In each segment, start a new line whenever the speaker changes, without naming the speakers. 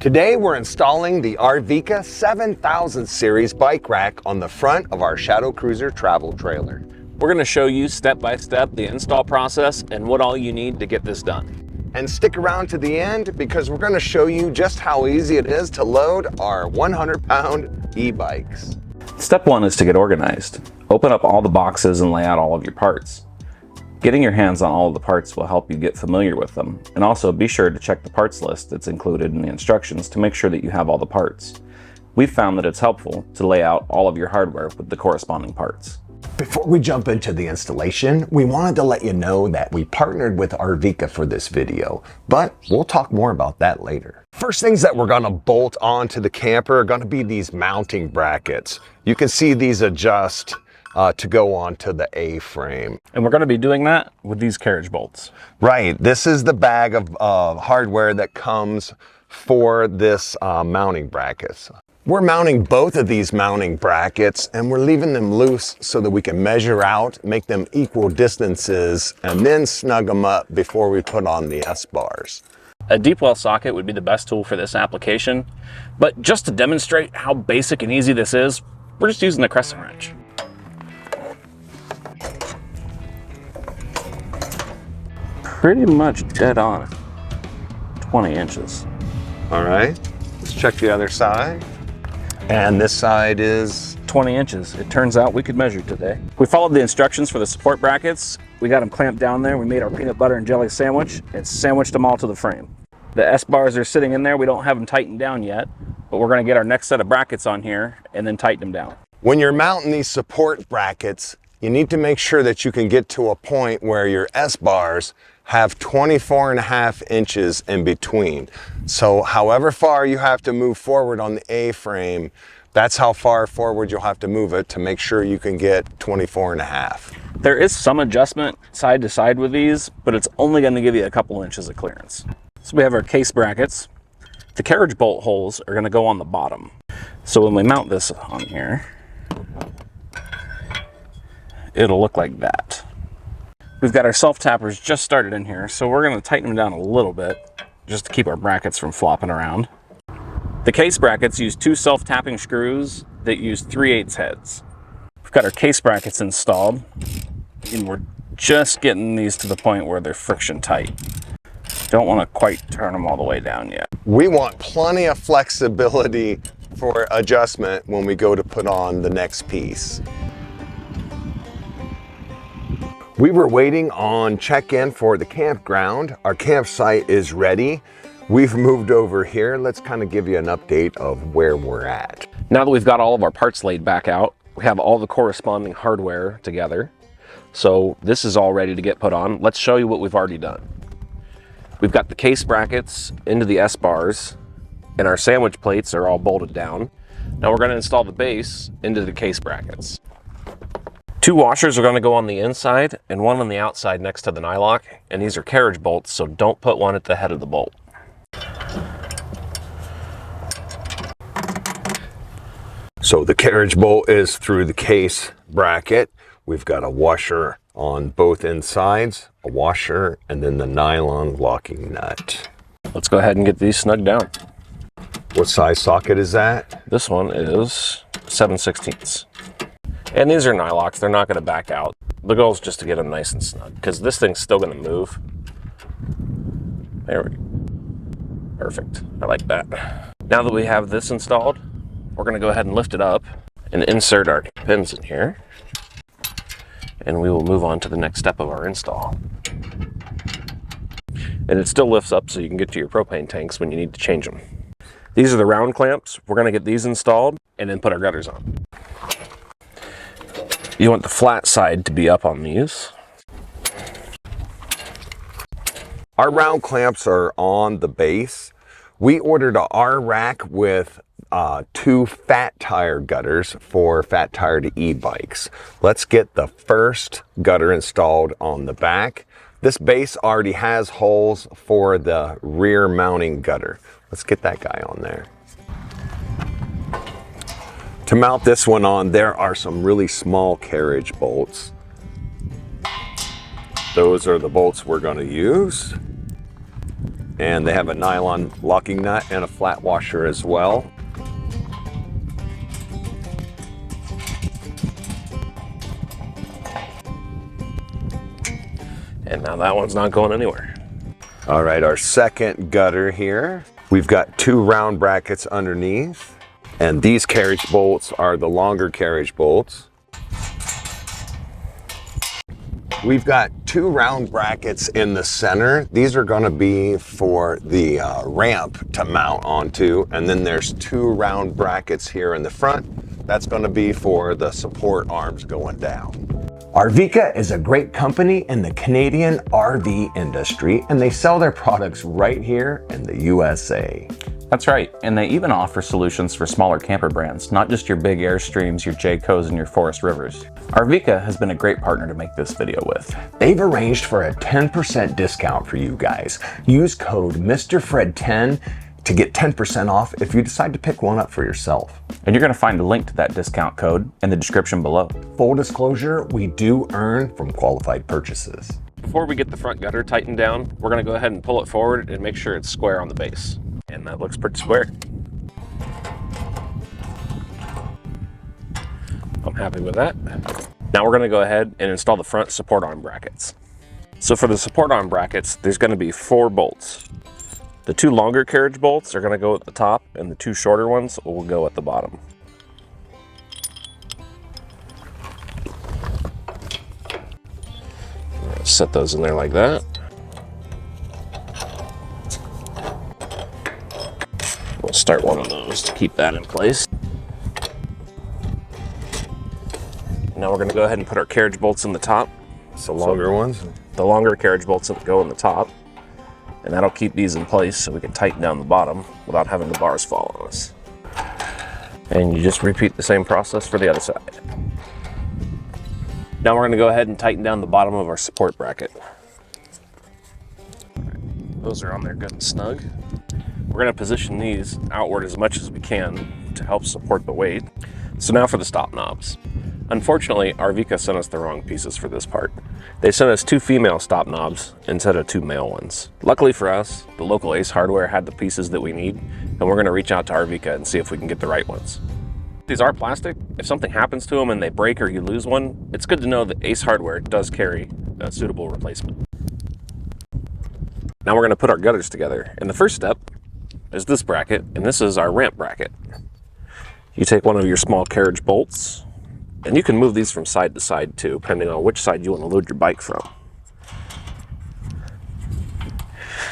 Today we're installing the Arvika 7000 series bike rack on the front of our Shadow Cruiser travel trailer.
We're going to show you step by step the install process and what all you need to get this done.
And stick around to the end because we're going to show you just how easy it is to load our 100-pound e-bikes.
Step one is to get organized. Open up all the boxes and lay out all of your parts. Getting your hands on all of the parts will help you get familiar with them, and also be sure to check the parts list that's included in the instructions to make sure that you have all the parts. We've found that it's helpful to lay out all of your hardware with the corresponding parts.
Before we jump into the installation, we wanted to let you know that we partnered with Arvika for this video, but we'll talk more about that later. First things that we're going to bolt onto the camper are going to be these mounting brackets. You can see these adjust to go onto the A-frame.
And we're going to be doing that with these carriage bolts.
Right, this is the bag of hardware that comes for this mounting brackets. We're mounting both of these mounting brackets and we're leaving them loose so that we can measure out, make them equal distances, and then snug them up before we put on the S-bars.
A deep well socket would be the best tool for this application, but just to demonstrate how basic and easy this is, we're just using the crescent wrench. Pretty much dead on, 20 inches.
All right, let's check the other side. And this side is
20 inches. It turns out we could measure today. We followed the instructions for the support brackets. We got them clamped down there. We made our peanut butter and jelly sandwich and sandwiched them all to the frame. The S-bars are sitting in there. We don't have them tightened down yet, but we're gonna get our next set of brackets on here and then tighten them down.
When you're mounting these support brackets, you need to make sure that you can get to a point where your S-bars have 24.5 inches in between. So however far you have to move forward on the A-frame, that's how far forward you'll have to move it to make sure you can get 24.5.
There is some adjustment side to side with these, but it's only going to give you a couple inches of clearance. So we have our case brackets. The carriage bolt holes are going to go on the bottom. So when we mount this on here, it'll look like that. We've got our self-tappers just started in here, so we're going to tighten them down a little bit just to keep our brackets from flopping around. The case brackets use 2 self-tapping screws that use 3/8 heads. We've got our case brackets installed, and we're just getting these to the point where they're friction tight. Don't want to quite turn them all the way down yet.
We want plenty of flexibility for adjustment when we go to put on the next piece. We were waiting on check-in for the campground. Our campsite is ready. We've moved over here. Let's kind of give you an update of where we're at.
Now that we've got all of our parts laid back out, we have all the corresponding hardware together. So this is all ready to get put on. Let's show you what we've already done. We've got the case brackets into the S-bars, and our sandwich plates are all bolted down. Now we're going to install the base into the case brackets. 2 washers are going to go on the inside and 1 on the outside next to the nylock, and these are carriage bolts, so don't put one at the head of the bolt.
So the carriage bolt is through the case bracket. We've got a washer on both insides, a washer, and then the nylon locking nut.
Let's go ahead and get these snugged down.
What size socket is that?
This one is 7/16. And these are nylocks, they're not going to back out. The goal is just to get them nice and snug, because this thing's still going to move. There we go. Perfect, I like that. Now that we have this installed, we're going to go ahead and lift it up and insert our pins in here. And we will move on to the next step of our install. And it still lifts up so you can get to your propane tanks when you need to change them. These are the round clamps. We're going to get these installed and then put our gutters on. You want the flat side to be up on these.
Our round clamps are on the base. We ordered a R-rack with 2 fat tire gutters for fat tired e-bikes. Let's get the first gutter installed on the back. This base already has holes for the rear mounting gutter. Let's get that guy on there. To mount this one on, there are some really small carriage bolts. Those are the bolts we're going to use. and they have a nylon locking nut and a flat washer as well.
And now that one's not going anywhere.
All right, our second gutter here. We've got 2 round brackets underneath, and these carriage bolts are the longer carriage bolts. We've got 2 round brackets in the center. These are gonna be for the ramp to mount onto, and then there's 2 round brackets here in the front. That's gonna be for the support arms going down. Arvika is a great company in the Canadian RV industry, and they sell their products right here in the USA.
That's right, and they even offer solutions for smaller camper brands, not just your big Airstreams, your Jaycos, and your Forest Rivers. Arvika has been a great partner to make this video with.
They've arranged for a 10% discount for you guys. Use code MrFred10 to get 10% off if you decide to pick one up for yourself.
And you're going to find a link to that discount code in the description below.
Full disclosure, we do earn from qualified purchases.
Before we get the front gutter tightened down, we're going to go ahead and pull it forward and make sure it's square on the base. And that looks pretty square. I'm happy with that. Now we're going to go ahead and install the front support arm brackets. So for the support arm brackets, there's going to be 4 bolts. The 2 longer carriage bolts are going to go at the top, and the 2 shorter ones will go at the bottom. Set those in there like that. We'll start one of those to keep that in place. Now we're going to go ahead and put our carriage bolts in the top.
So longer ones?
The longer carriage bolts that go in the top. And that'll keep these in place so we can tighten down the bottom without having the bars fall on us. And you just repeat the same process for the other side. Now we're going to go ahead and tighten down the bottom of our support bracket. Those are on there good and snug. We're going to position these outward as much as we can to help support the weight. So now for the stop knobs. Unfortunately, Arvika sent us the wrong pieces for this part. They sent us 2 female stop knobs instead of 2 male ones. Luckily for us, the local Ace Hardware had the pieces that we need, and we're going to reach out to Arvika and see if we can get the right ones. These are plastic. If something happens to them and they break or you lose one, it's good to know that Ace Hardware does carry a suitable replacement. Now we're going to put our gutters together, and the first step is this bracket, and this is our ramp bracket. You take one of your small carriage bolts, and you can move these from side to side too, depending on which side you want to load your bike from.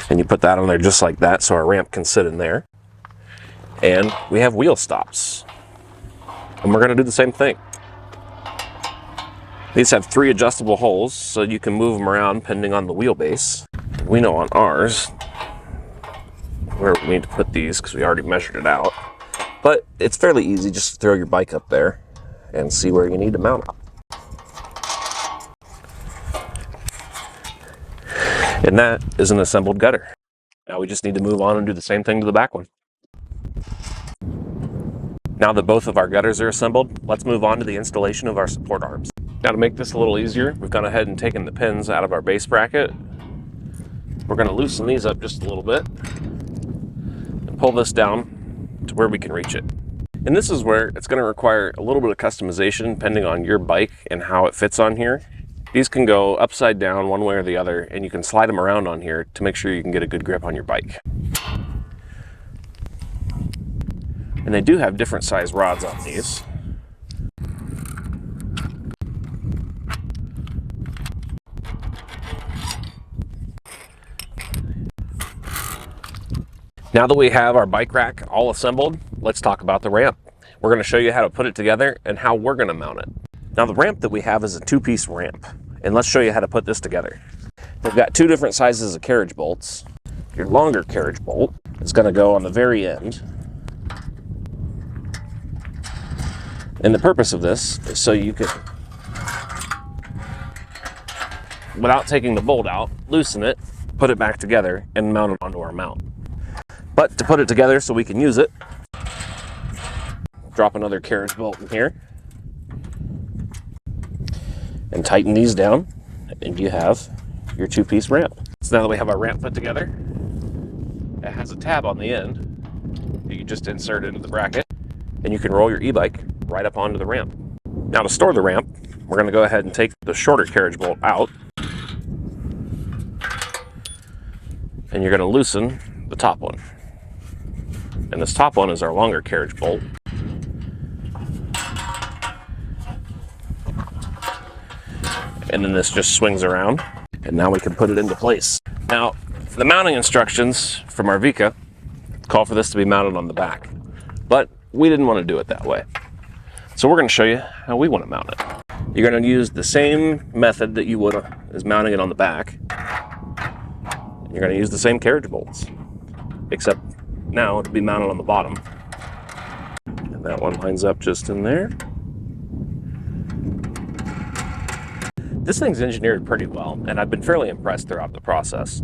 And you put that on there just like that so our ramp can sit in there. And we have wheel stops. And we're going to do the same thing. These have 3 adjustable holes so you can move them around depending on the wheelbase. We know on ours where we need to put these because we already measured it out. But it's fairly easy just to throw your bike up there and see where you need to mount it. And that is an assembled gutter. Now we just need to move on and do the same thing to the back one. Now that both of our gutters are assembled, let's move on to the installation of our support arms. Now to make this a little easier, we've gone ahead and taken the pins out of our base bracket. We're going to loosen these up just a little bit and pull this down to where we can reach it. And this is where it's going to require a little bit of customization depending on your bike and how it fits on here. These can go upside down one way or the other, and you can slide them around on here to make sure you can get a good grip on your bike. And they do have different size rods on these. Now that we have our bike rack all assembled, let's talk about the ramp. We're going to show you how to put it together and how we're going to mount it. Now the ramp that we have is a 2-piece ramp, and let's show you how to put this together. We've got 2 different sizes of carriage bolts. Your longer carriage bolt is going to go on the very end. And the purpose of this is so you can, without taking the bolt out, loosen it, put it back together, and mount it onto our mount. But to put it together so we can use it, drop another carriage bolt in here and tighten these down, and you have your 2-piece ramp. So now that we have our ramp put together, It has a tab on the end that you just insert into the bracket, and you can roll your e-bike right up onto the ramp. Now to store the ramp, we're going to go ahead and take the shorter carriage bolt out, and you're going to loosen the top one. And this top one is our longer carriage bolt. And then this just swings around, and now we can put it into place. Now, the mounting instructions from Arvika call for this to be mounted on the back, but we didn't want to do it that way. So we're going to show you how we want to mount it. You're going to use the same method that you would as mounting it on the back. You're going to use the same carriage bolts, except now it'll be mounted on the bottom. And that one lines up just in there. This thing's engineered pretty well, and I've been fairly impressed throughout the process.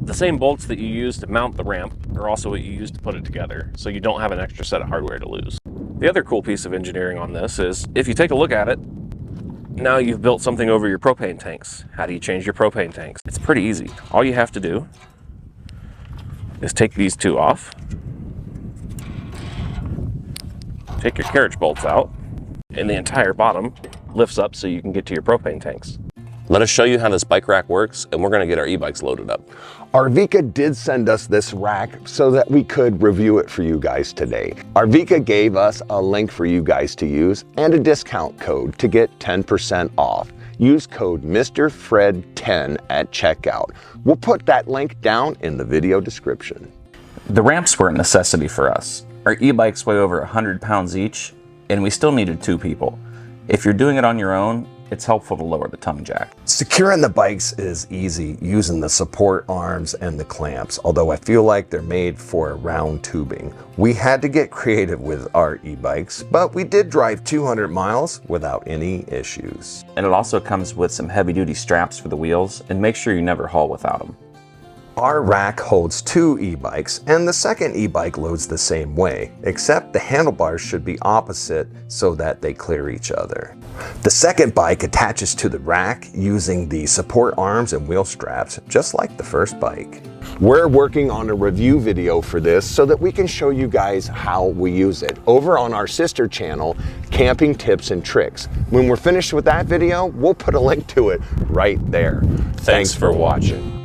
The same bolts that you use to mount the ramp are also what you use to put it together, so you don't have an extra set of hardware to lose. The other cool piece of engineering on this is, if you take a look at it, now you've built something over your propane tanks. How do you change your propane tanks? It's pretty easy. All you have to do is take these two off, take your carriage bolts out, and the entire bottom lifts up so you can get to your propane tanks. Let us show you how this bike rack works, and we're going to get our e-bikes loaded up.
Arvika did send us this rack so that we could review it for you guys today. Arvika gave us a link for you guys to use and a discount code to get 10% off. Use code MrFred10 at checkout. We'll put that link down in the video description.
The ramps were a necessity for us. Our e-bikes weigh over 100 pounds each, and we still needed 2 people. If you're doing it on your own, it's helpful to lower the tongue jack.
Securing the bikes is easy using the support arms and the clamps, although I feel like they're made for round tubing. We had to get creative with our e-bikes, but we did drive 200 miles without any issues.
And it also comes with some heavy-duty straps for the wheels, and make sure you never haul without them.
Our rack holds 2 e-bikes, and the second e-bike loads the same way, except the handlebars should be opposite so that they clear each other. The second bike attaches to the rack using the support arms and wheel straps, just like the first bike. We're working on a review video for this so that we can show you guys how we use it over on our sister channel, Camping Tips and Tricks. When we're finished with that video, we'll put a link to it right there.
Thanks for watching.